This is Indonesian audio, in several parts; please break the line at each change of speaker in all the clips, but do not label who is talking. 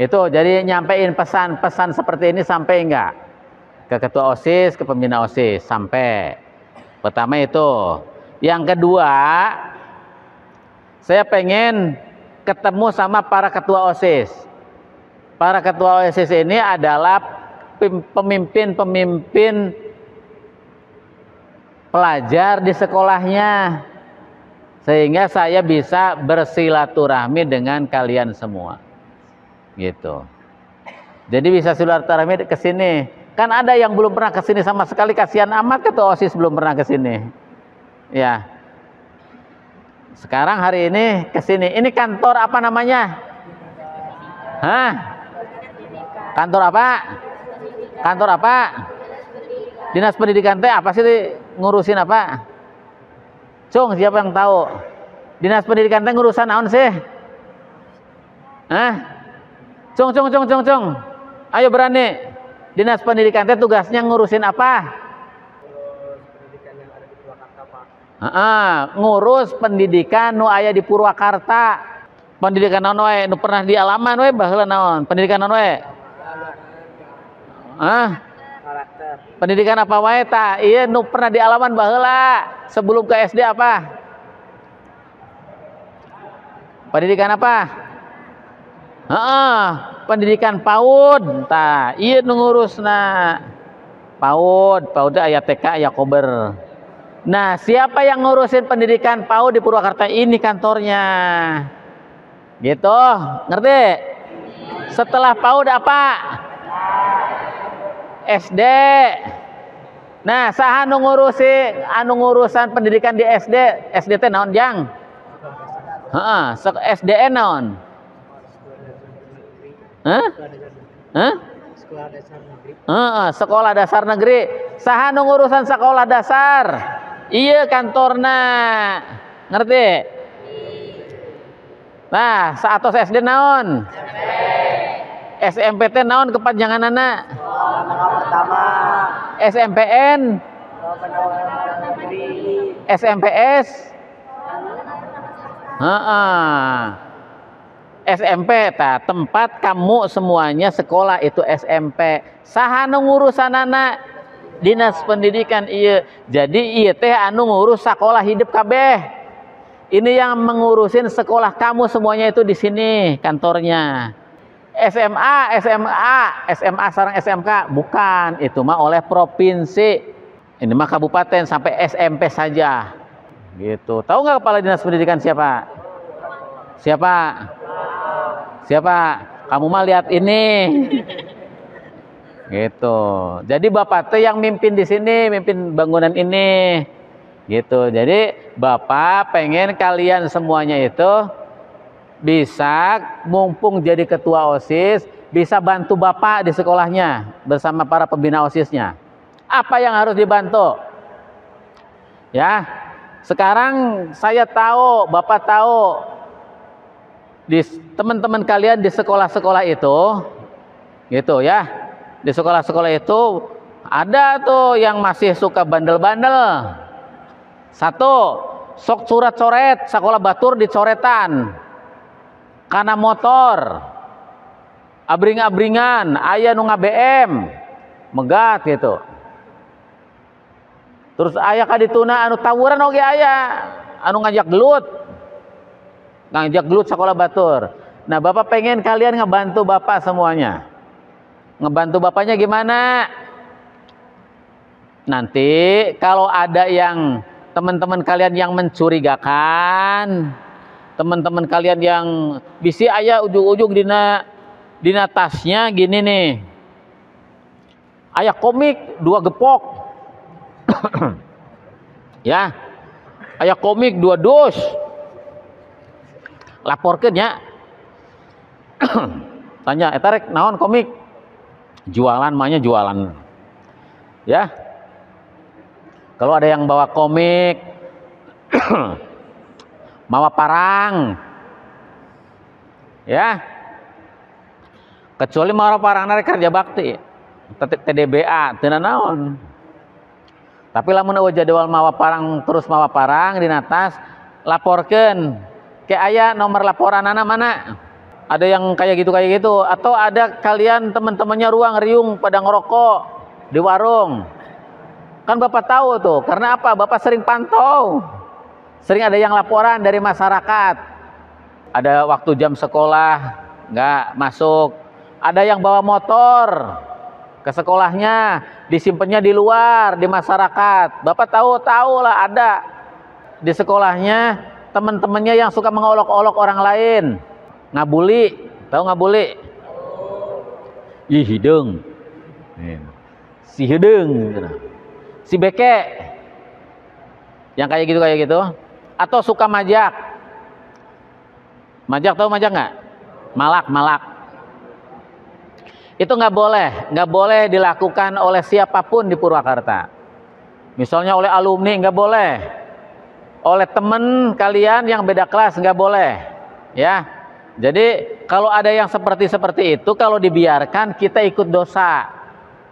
Itu jadi nyampein pesan-pesan seperti ini sampai enggak ke ketua OSIS, ke pembina OSIS, sampai. Pertama itu. Yang kedua, saya pengen ketemu sama para ketua OSIS. Para ketua OSIS ini adalah pemimpin-pemimpin pelajar di sekolahnya, sehingga saya bisa bersilaturahmi dengan kalian semua, gitu. Jadi bisa silaturahmi ke sini. Kan ada yang belum pernah ke sini sama sekali, kasihan amat ketua OSIS belum pernah ke sini. Ya. Sekarang hari ini ke sini. Ini kantor apa namanya? Hah? Kantor apa? Kantor apa? Dinas Pendidikan teh apa sih, ngurusin apa? Cung, siapa yang tahu? Dinas Pendidikan teh ngurusan naon sih? Hah? Cung. Ayo berani. Dinas Pendidikan teh tugasnya ngurusin apa? Pendidikan yang ada di Purwakarta, Pak. Ngurus pendidikan nu aya di Purwakarta. Pendidikan naon we nu pernah di alaman we baheula naon? Pendidikan naon we? Karakter. Pendidikan apa wae ta? Ieu nu pernah di alaman baheula sebelum ke SD apa? Pendidikan apa? Pendidikan PAUD. Tah, ieu nu ngurusna. PAUD aya TK, aya kober. Nah, siapa yang ngurusin pendidikan PAUD di Purwakarta? Ini kantornya. Gitu, ngerti? Setelah PAUD apa? SD. Nah, saha anu ngurusan pendidikan di SD? SD teh naon, Jang? SDN naon? Sekolah dasar negeri. Saha nu ngurusan sekolah dasar? Iya kantorna. Ngerti? Nah, saatos SD naon? SMP teh naon kepanjanganana? Pertama. SMPN? SMPS? SMP tempat kamu semuanya sekolah itu SMP. Saha nu ngurusanana? Dinas Pendidikan ieu. Jadi ieu teh anu ngurus sekolah hidup kabeh. Ini yang mengurusin sekolah kamu semuanya itu di sini kantornya. SMA sareng SMK bukan, itu mah oleh provinsi. Ini mah kabupaten sampai SMP saja. Gitu. Tahu nggak kepala dinas pendidikan siapa? Siapa? Kamu mah lihat ini. Gitu. Jadi Bapak teh yang mimpin di sini, mimpin bangunan ini. Gitu. Jadi Bapak pengen kalian semuanya itu bisa mumpung jadi ketua OSIS, bisa bantu Bapak di sekolahnya bersama para pembina OSISnya. Apa yang harus dibantu? Ya. Sekarang saya tahu, Bapak tahu di teman-teman kalian di sekolah-sekolah itu, gitu ya, di sekolah-sekolah itu ada tuh yang masih suka bandel-bandel. Satu, sok coret-coret, sekolah batur dicoretan karena motor, abring-abringan, aya nu BM, megat gitu. Terus aya kadituna anu tawuran oge aya, anu ngajak gelut sekolah batur. Nah, Bapak pengen kalian ngebantu Bapak semuanya. Ngebantu Bapaknya gimana? Nanti kalau ada yang teman-teman kalian yang mencurigakan, teman-teman kalian yang bisi aya ujung-ujung dina tasnya gini nih. Aya komik 2 gepok. Ya. Aya komik 2 dus. Laporkeun nya. Tanya, eta rek naon komik? Jualan mahnya jualan. Ya. Kalau ada yang bawa komik, mawa parang, ya, kecuali mawa parang dari kerja bakti, TDBA, teu naon. Tapi lamun eueuh jadwal mawa parang terus mawa parang di atas, laporkeun. Ke aya nomor laporanana mana? Ada yang kayak gitu. Atau ada kalian teman-temannya ruang riung pada ngerokok di warung. Kan Bapak tahu tuh, karena apa? Bapak sering pantau. Sering ada yang laporan dari masyarakat. Ada waktu jam sekolah nggak masuk. Ada yang bawa motor ke sekolahnya, disimpannya di luar, di masyarakat. Bapak tahu lah ada di sekolahnya teman-temannya yang suka mengolok-olok orang lain. Ngabuli, tahu ngabuli? Ih, hidung. Si hidung, si beke. Yang kayak gitu. Atau suka majak. Majak, tahu majak nggak? Malak. Itu nggak boleh dilakukan oleh siapapun di Purwakarta. Misalnya oleh alumni nggak boleh, oleh temen kalian yang beda kelas nggak boleh, ya. Jadi kalau ada yang seperti itu, kalau dibiarkan kita ikut dosa,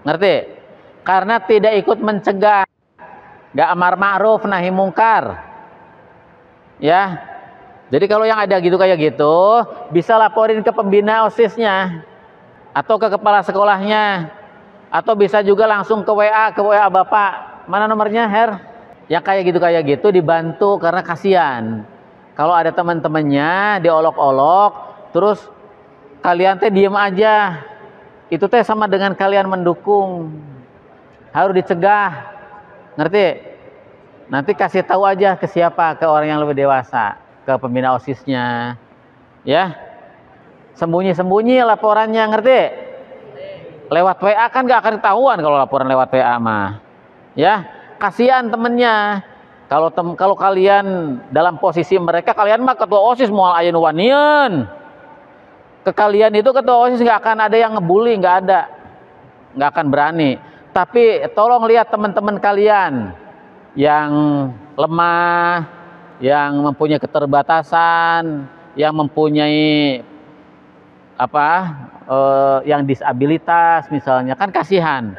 ngerti? Karena tidak ikut mencegah, nggak amar ma'ruf nahi mungkar, ya. Jadi kalau yang ada kayak gitu, bisa laporin ke pembina OSIS-nya. Atau ke kepala sekolahnya, atau bisa juga langsung ke WA Bapak. Mana nomornya, Her? Yang kayak gitu dibantu, karena kasihan kalau ada teman-temannya diolok-olok, terus kalian teh diem aja. Itu teh sama dengan kalian mendukung. Harus dicegah, ngerti? Nanti kasih tahu aja ke siapa, ke orang yang lebih dewasa, ke pembina OSIS-nya, ya. Sembunyi-sembunyi laporannya, ngerti? Lewat WA kan gak akan ketahuan kalau laporan lewat WA mah, ya. Kasihan temennya. Kalau kalian dalam posisi mereka, kalian mah ketua OSIS moal aya nu wanian. Ke kalian itu ketua OSIS gak akan ada yang ngebully, gak ada. Gak akan berani. Tapi tolong lihat teman-teman kalian yang lemah, yang mempunyai keterbatasan, yang mempunyai yang disabilitas misalnya, kan kasihan.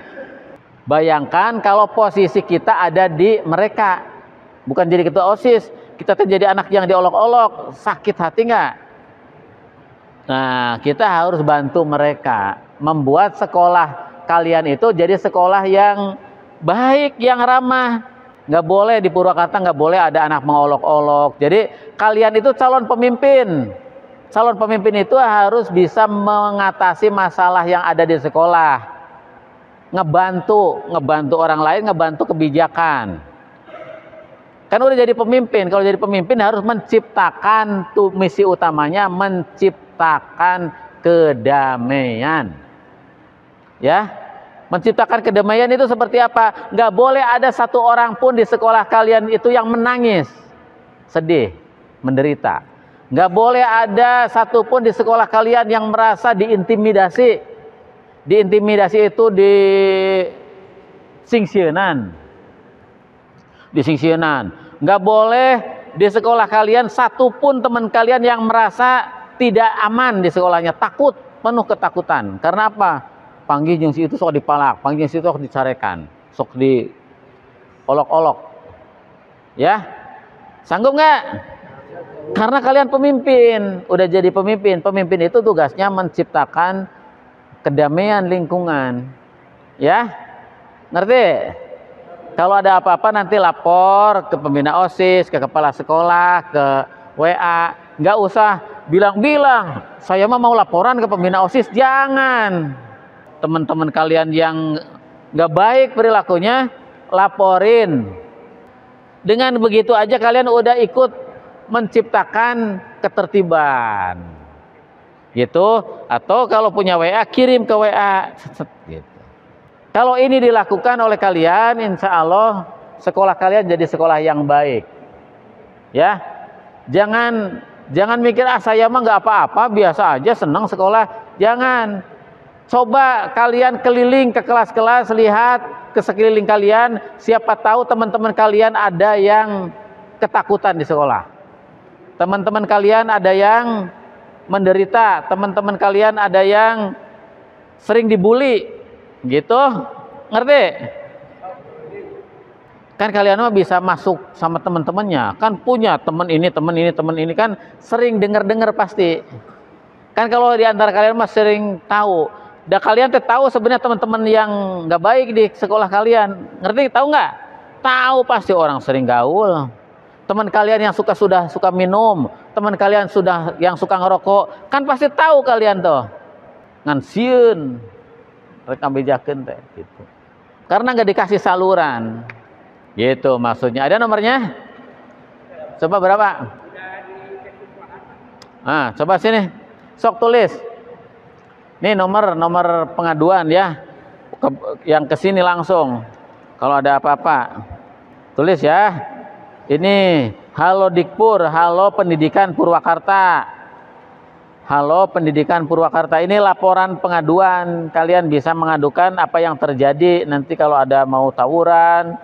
Bayangkan kalau posisi kita ada di mereka, bukan jadi ketua OSIS, kita tuh jadi anak yang diolok-olok, sakit hati nggak? Nah, kita harus bantu mereka membuat sekolah kalian itu jadi sekolah yang baik, yang ramah. Nggak boleh di Purwakarta, nggak boleh ada anak mengolok-olok. Jadi kalian itu calon pemimpin. Calon pemimpin itu harus bisa mengatasi masalah yang ada di sekolah, ngebantu orang lain, ngebantu kebijakan. Kan udah jadi pemimpin, kalau jadi pemimpin harus menciptakan, tuh misi utamanya menciptakan kedamaian, ya. Menciptakan kedamaian itu seperti apa? Nggak boleh ada satu orang pun di sekolah kalian itu yang menangis, sedih, menderita. Nggak boleh ada satupun di sekolah kalian yang merasa diintimidasi. Diintimidasi itu di singsionan. Nggak boleh di sekolah kalian satupun teman kalian yang merasa tidak aman di sekolahnya, takut, penuh ketakutan. Karena apa? Panggil jeung si itu sok dipalak, panggil si itu sok dicarekan, sok diolok-olok. Ya, sanggup nggak? Karena kalian pemimpin, udah jadi pemimpin. Pemimpin itu tugasnya menciptakan kedamaian lingkungan. Ya, ngerti? Kalau ada apa-apa nanti lapor ke pembina OSIS, ke kepala sekolah, ke WA. Nggak usah bilang-bilang, saya mah mau laporan ke pembina OSIS. Jangan. Teman-teman kalian yang nggak baik perilakunya, laporin. Dengan begitu aja kalian udah ikut menciptakan ketertiban, gitu. Atau kalau punya WA, kirim ke WA, gitu. Kalau ini dilakukan oleh kalian, insya Allah sekolah kalian jadi sekolah yang baik, ya. Jangan mikir saya mah nggak apa-apa, biasa aja, senang sekolah. Jangan. Coba kalian keliling ke kelas-kelas, lihat ke sekeliling kalian, siapa tahu teman-teman kalian ada yang ketakutan di sekolah. Teman-teman kalian ada yang menderita, teman-teman kalian ada yang sering dibully, gitu, ngerti? Kan kalian mah bisa masuk sama teman-temannya, kan punya teman ini kan sering dengar-dengar pasti. Kan kalau di antara kalian mah sering tahu. Dan kalian tahu sebenarnya teman-teman yang nggak baik di sekolah kalian. Ngerti? Tahu nggak? Tahu pasti orang sering gaul. Teman kalian yang suka minum, teman kalian yang suka ngerokok, kan pasti tahu kalian tuh. Ngan sieun rek ambejakeun teh gitu. Karena nggak dikasih saluran. Gitu maksudnya. Ada nomornya? Coba berapa? Ah, coba sini. Sok tulis. Nih nomor pengaduan ya. Yang kesini langsung. Kalau ada apa-apa. Tulis ya. Ini halo Dikpur, halo Pendidikan Purwakarta. Halo Pendidikan Purwakarta. Ini laporan pengaduan. Kalian bisa mengadukan apa yang terjadi nanti kalau ada mau tawuran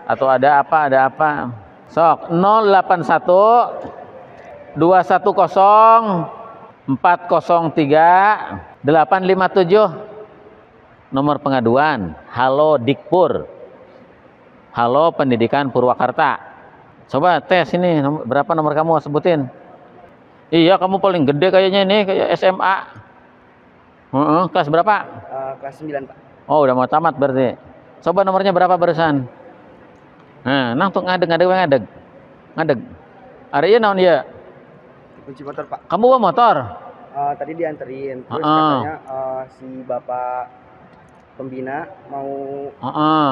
atau ada apa. Sok 081 210 403 857. Nomor pengaduan halo Dikpur, halo Pendidikan Purwakarta. Coba tes ini, berapa nomor kamu sebutin? Iya, kamu paling gede kayaknya ini, kayak SMA. Kelas berapa?
Kelas 9, Pak.
Oh, udah mau tamat berarti. Coba nomornya berapa barusan? Nah, untuk ngadeg. Ada ya naon ya?
Kunci motor, Pak.
Kamu bawa motor?
Tadi dianterin, terus katanya si Bapak pembina mau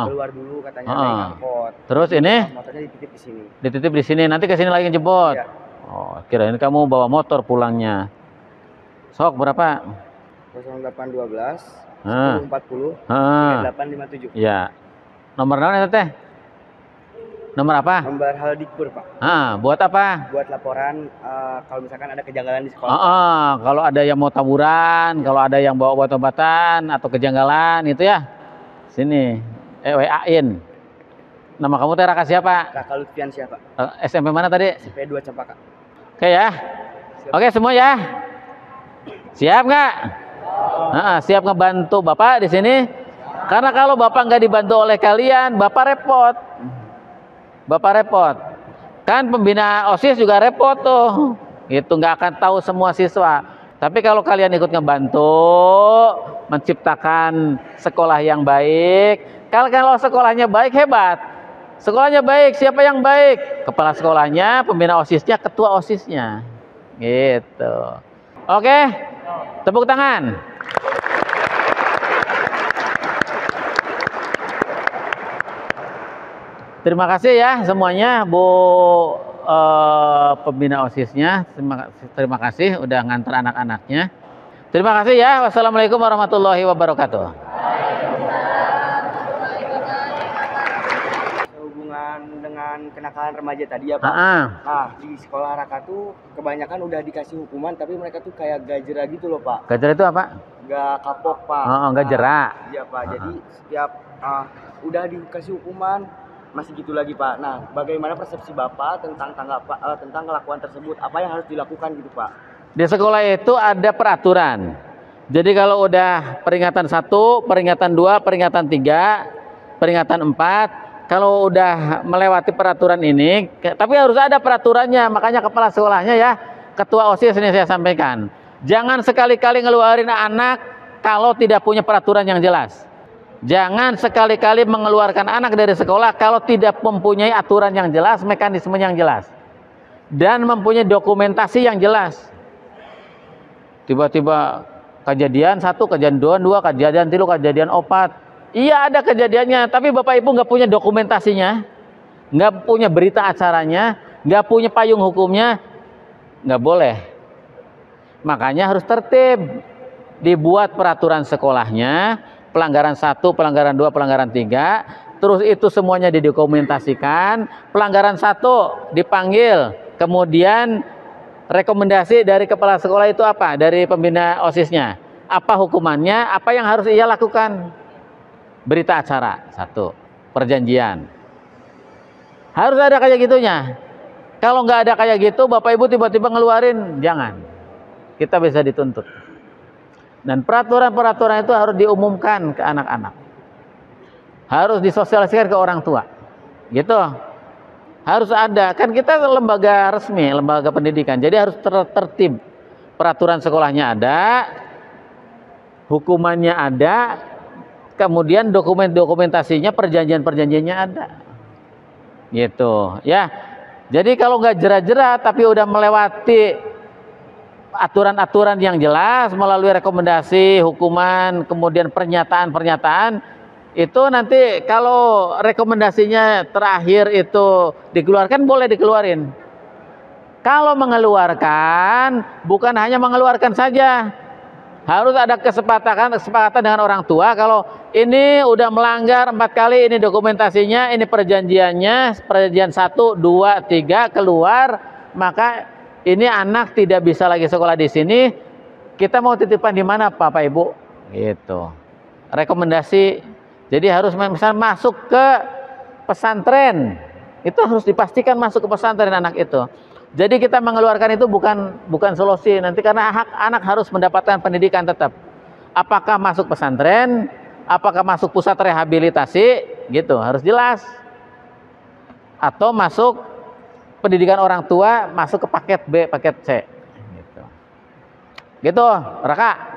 keluar dulu katanya naik angkot.
Terus ini?
Motornya dititip di sini.
Dititip di sini, nanti ke sini lagi jemput.
Iya.
Oh, kirain kamu bawa motor pulangnya. Sok berapa?
0812 1040 3857.
Iya. Nomor naon eta teh? Nomor apa?
Nomor hal Dikpur, Pak.
Buat apa?
Buat laporan kalau misalkan ada kejanggalan di sekolah.
Kalau ada yang mau tawuran, kalau ada yang bawa obat-obatan atau kejanggalan itu ya. Sini. WA-in. Nama kamu teh Raka siapa?
Raka Lutfian siapa?
SMP mana tadi?
SMP 2 Cempaka.
Oke ya. Oke semua ya. Siap nggak? Siap ngebantu Bapak di sini. Karena kalau Bapak nggak dibantu oleh kalian, Bapak repot. Kan pembina OSIS juga repot tuh. Itu nggak akan tahu semua siswa. Tapi kalau kalian ikut ngebantu menciptakan sekolah yang baik, kalau sekolahnya baik hebat. Sekolahnya baik, siapa yang baik? Kepala sekolahnya, pembina OSISnya, ketua OSISnya. Gitu. Oke? Tepuk tangan. Terima kasih ya semuanya, Bu pembina OSISnya. Terima kasih udah ngantar anak-anaknya. Terima kasih ya. Wassalamualaikum warahmatullahi wabarakatuh.
Hubungan dengan kenakalan remaja tadi ya Pak. Nah di sekolah Raka tuh kebanyakan udah dikasih hukuman, tapi mereka tuh kayak gak jera gitu loh Pak.
Gak jera itu apa?
Gak kapok Pak.
Gak jera.
Iya Pak. Jadi setiap udah dikasih hukuman masih gitu lagi Pak. Nah, bagaimana persepsi Bapak tentang tentang kelakuan tersebut? Apa yang harus dilakukan gitu Pak?
Di sekolah itu ada peraturan. Jadi kalau udah peringatan 1, peringatan 2, peringatan 3, peringatan 4, kalau udah melewati peraturan ini, tapi harus ada peraturannya. Makanya kepala sekolahnya ya, ketua OSIS ini saya sampaikan. Jangan sekali-kali ngeluarin anak kalau tidak punya peraturan yang jelas. Jangan sekali-kali mengeluarkan anak dari sekolah kalau tidak mempunyai aturan yang jelas, mekanisme yang jelas, dan mempunyai dokumentasi yang jelas. Tiba-tiba kejadian 1, kejadian 2, kejadian 3, kejadian 4. Iya ada kejadiannya, tapi Bapak Ibu nggak punya dokumentasinya, nggak punya berita acaranya, nggak punya payung hukumnya, nggak boleh. Makanya harus tertib, dibuat peraturan sekolahnya. Pelanggaran 1, pelanggaran 2, pelanggaran 3, terus itu semuanya didokumentasikan. Pelanggaran 1 dipanggil, kemudian rekomendasi dari kepala sekolah itu apa? Dari pembina OSISnya. Apa hukumannya? Apa yang harus ia lakukan? Berita acara 1, perjanjian. Harus ada kayak gitunya. Kalau nggak ada kayak gitu, Bapak Ibu tiba-tiba ngeluarin, jangan. Kita bisa dituntut. Dan peraturan-peraturan itu harus diumumkan ke anak-anak. Harus disosialisasikan ke orang tua. Gitu. Harus ada. Kan kita lembaga resmi, lembaga pendidikan. Jadi harus tertib. peraturan sekolahnya ada, hukumannya ada, kemudian dokumentasinya, perjanjiannya ada, gitu ya. Jadi kalau nggak jerat-jerat tapi udah melewati aturan-aturan yang jelas melalui rekomendasi, hukuman, kemudian pernyataan-pernyataan, itu nanti kalau rekomendasinya terakhir itu dikeluarkan, boleh dikeluarin. Kalau mengeluarkan, bukan hanya mengeluarkan saja, harus ada kesepakatan dengan orang tua. Kalau ini udah melanggar 4 kali, ini dokumentasinya, ini perjanjiannya, perjanjian 1, 2, 3 keluar, maka ini anak tidak bisa lagi sekolah di sini. Kita mau titipan di mana, Bapak Ibu? Gitu. Rekomendasi. Jadi harus misalnya masuk ke pesantren. Itu harus dipastikan masuk ke pesantren anak itu. Jadi kita mengeluarkan itu bukan solusi nanti, karena hak anak harus mendapatkan pendidikan tetap. Apakah masuk pesantren, apakah masuk pusat rehabilitasi, gitu harus jelas. Atau masuk pendidikan orang tua, masuk ke paket B, paket C. Gitu, Raka.